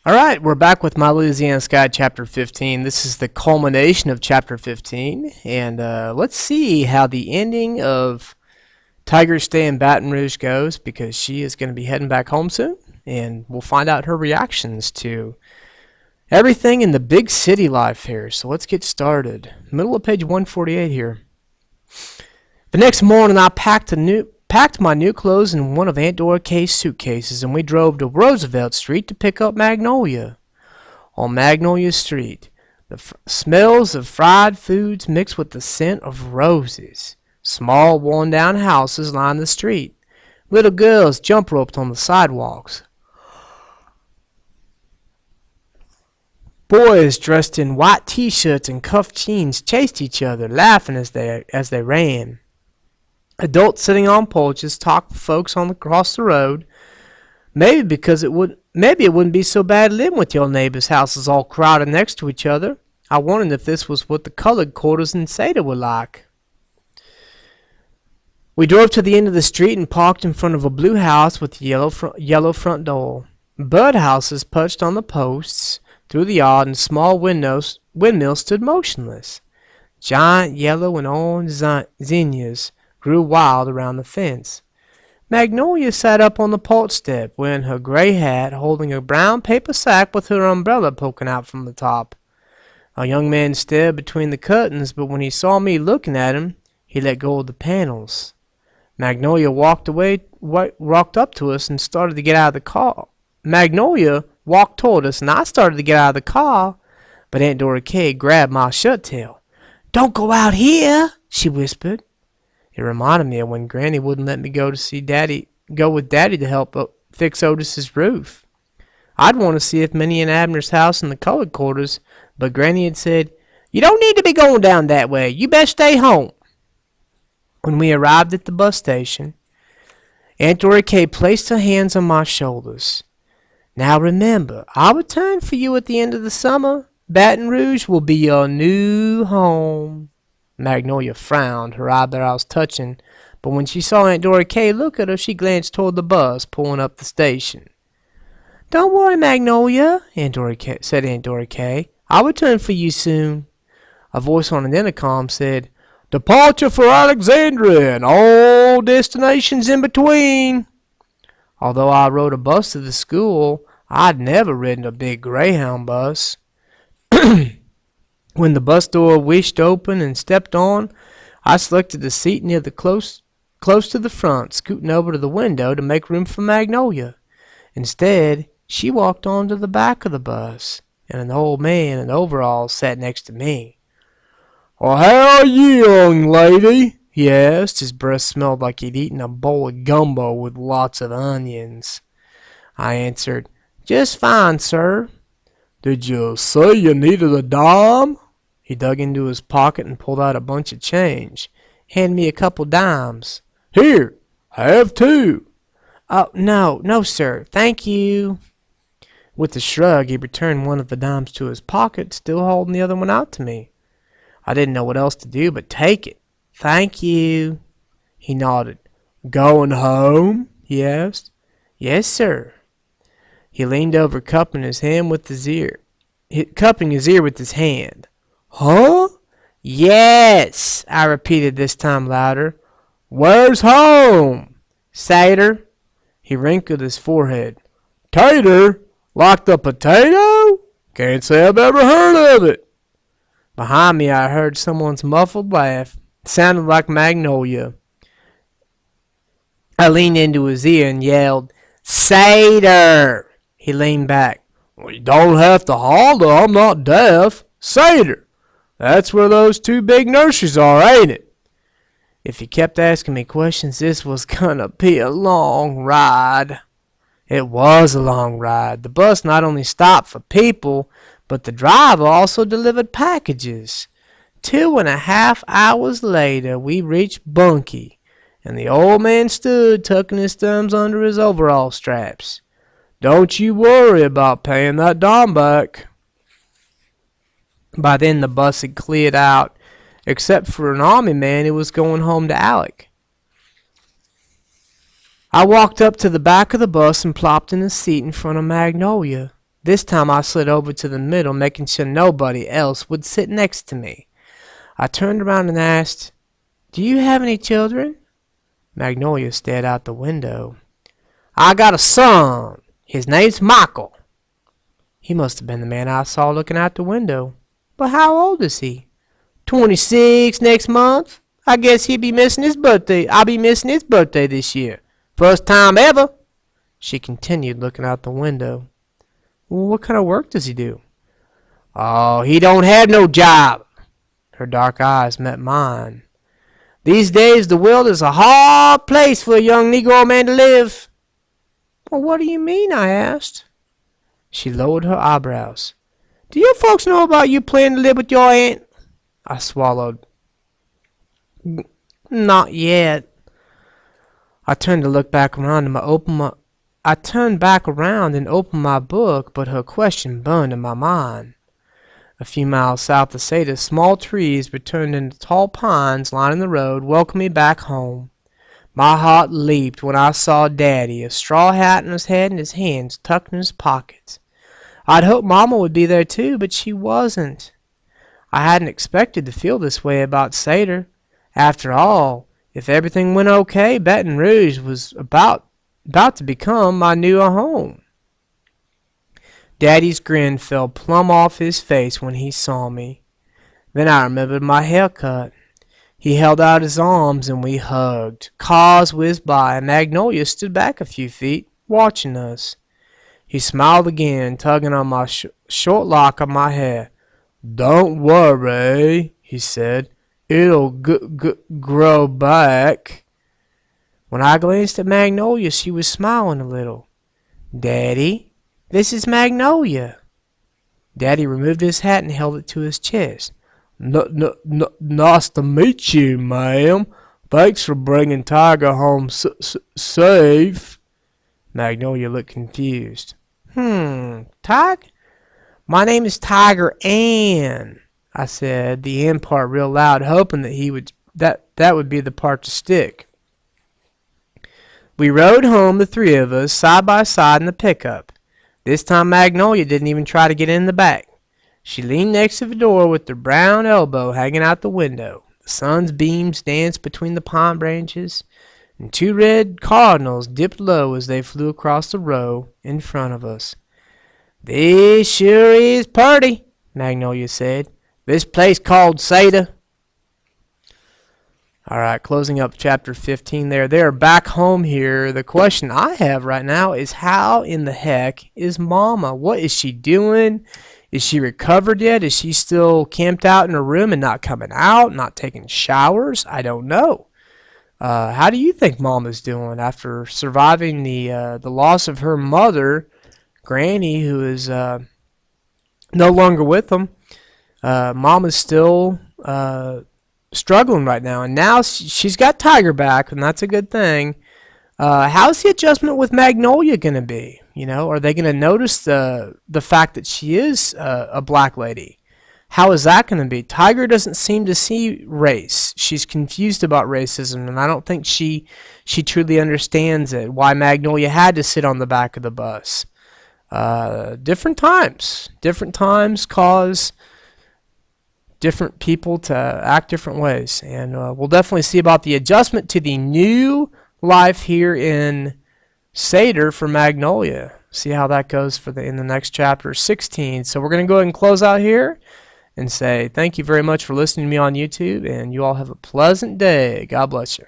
All right, we're back with My Louisiana Sky, Chapter 15. This is the culmination of Chapter 15, and let's see how the ending of Tiger's stay in Baton Rouge goes, because she is going to be heading back home soon, and we'll find out her reactions to everything in the big city life here. So let's get started. Middle of page 148 here. The next morning, I packed my new clothes in one of Aunt Dora Kay's suitcases, and we drove to Roosevelt Street to pick up Magnolia. On Magnolia Street, the smells of fried foods mixed with the scent of roses. Small, worn-down houses line the street. Little girls jump roped on the sidewalks. Boys dressed in white T-shirts and cuffed jeans chased each other, laughing as they ran. Adults sitting on porches talked with folks across the road. Maybe it wouldn't be so bad living with your neighbors' houses all crowded next to each other. I wondered if this was what the colored quarters in Seda were like. We drove to the end of the street and parked in front of a blue house with a yellow front door. Birdhouses perched on the posts through the yard, and small windmills stood motionless. Giant yellow and orange zinnias grew wild around the fence. Magnolia sat up on the porch step, wearing her gray hat, holding a brown paper sack with her umbrella poking out from the top. A young man stared between the curtains, but when he saw me looking at him, he let go of the panels. Magnolia walked up to us and started to get out of the car. Magnolia walked toward us, and I started to get out of the car, but Aunt Dora Kay grabbed my shirt tail. "Don't go out here," she whispered. It reminded me of when Granny wouldn't let me go with Daddy to help fix Otis's roof. I'd want to see if Minnie and Abner's house in the colored quarters, but Granny had said, "You don't need to be going down that way. You best stay home." When we arrived at the bus station, Aunt Dora Kay placed her hands on my shoulders. "Now remember, I'll return for you at the end of the summer. Baton Rouge will be your new home." Magnolia frowned, her eyebrows touching, but when she saw Aunt Dora Kay look at her, she glanced toward the bus pulling up the station. "Don't worry, Magnolia," said Aunt Dora Kay. "I'll return for you soon." A voice on an intercom said, "Departure for Alexandria and all destinations in between." Although I rode a bus to the school, I'd never ridden a big Greyhound bus. When the bus door whished open and stepped on, I selected a seat near close to the front, scooting over to the window to make room for Magnolia. Instead, she walked on to the back of the bus, and an old man in overalls sat next to me. "Well, how are you, young lady?" he asked. His breath smelled like he'd eaten a bowl of gumbo with lots of onions. I answered, "Just fine, sir." "Did you say you needed a dime?" He dug into his pocket and pulled out a bunch of change. "Hand me a couple dimes." "Here, have two." "Oh, no, sir. Thank you." With a shrug, he returned one of the dimes to his pocket, still holding the other one out to me. I didn't know what else to do but take it. "Thank you." He nodded. "Going home?" he asked. "Yes, sir." He leaned over, cupping his ear with his hand. "Huh?" "Yes," I repeated, this time louder. "Where's home?" "Sater." He wrinkled his forehead. "Tater? Like the potato? Can't say I've ever heard of it." Behind me, I heard someone's muffled laugh. It sounded like Magnolia. I leaned into his ear and yelled, "Sater!" He leaned back. "Well, you don't have to holler. I'm not deaf. Sater! That's where those two big nurseries are, ain't it?" If he kept asking me questions, this was gonna be a long ride. It was a long ride. The bus not only stopped for people, but the driver also delivered packages. 2.5 hours later, we reached Bunkie, and the old man stood tucking his thumbs under his overall straps. "Don't you worry about paying that dime back." By then the bus had cleared out, except for an army man who was going home to Alec. I walked up to the back of the bus and plopped in a seat in front of Magnolia. This time I slid over to the middle, making sure nobody else would sit next to me. I turned around and asked, "Do you have any children?" Magnolia stared out the window. "I got a son. His name's Michael." He must have been the man I saw looking out the window. "But how old is he?" 26 next month. I guess he'll be missing his birthday. I'll be missing his birthday this year. First time ever," she continued, looking out the window. "Well, what kind of work does he do?" "Oh, he don't have no job." Her dark eyes met mine. "These days the world is a hard place for a young Negro man to live." "Well, what do you mean?" I asked. She lowered her eyebrows. "Do your folks know about you planning to live with your aunt?" I swallowed. "Not yet." I turned back around and opened my book, but her question burned in my mind. A few miles south of Seda, small trees turned into tall pines lining the road, welcomed me back home. My heart leaped when I saw Daddy, a straw hat on his head and his hands tucked in his pockets. I'd hoped Mama would be there too, but she wasn't. I hadn't expected to feel this way about Seder. After all, if everything went okay, Baton Rouge was about to become my new home. Daddy's grin fell plumb off his face when he saw me. Then I remembered my haircut. He held out his arms and we hugged. Cars whizzed by and Magnolia stood back a few feet, watching us. He smiled again, tugging on my short lock of my hair. "Don't worry," he said. "It'll grow back." When I glanced at Magnolia, she was smiling a little. "Daddy, this is Magnolia." Daddy removed his hat and held it to his chest. Nice to meet you, ma'am. Thanks for bringing Tiger home safe." Magnolia looked confused. Tiger? "My name is Tiger Ann," I said, the "N" part real loud, hoping that would be the part to stick. We rode home, the three of us, side by side in the pickup. This time Magnolia didn't even try to get in the back. She leaned next to the door with her brown elbow hanging out the window. The sun's beams danced between the pine branches, and two red cardinals dipped low as they flew across the row in front of us. "This sure is purty," Magnolia said. "This place called Seda." All right, closing up chapter 15 there. They are back home here. The question I have right now is, how in the heck is Mama? What is she doing? Is she recovered yet? Is she still camped out in her room and not coming out, not taking showers? I don't know. How do you think Mama's doing after surviving the loss of her mother, Granny, who is no longer with them? Mama's still struggling right now, and now she's got Tiger back, and that's a good thing. How's the adjustment with Magnolia going to be? You know, are they going to notice the fact that she is a black lady? How is that going to be? Tiger doesn't seem to see race. She's confused about racism, and I don't think she truly understands it, why Magnolia had to sit on the back of the bus. Different times cause different people to act different ways, and we'll definitely see about the adjustment to the new life here in Seder for Magnolia. See how that goes in the next chapter 16. So we're going to go ahead and close out here and say thank you very much for listening to me on YouTube, and you all have a pleasant day. God bless you.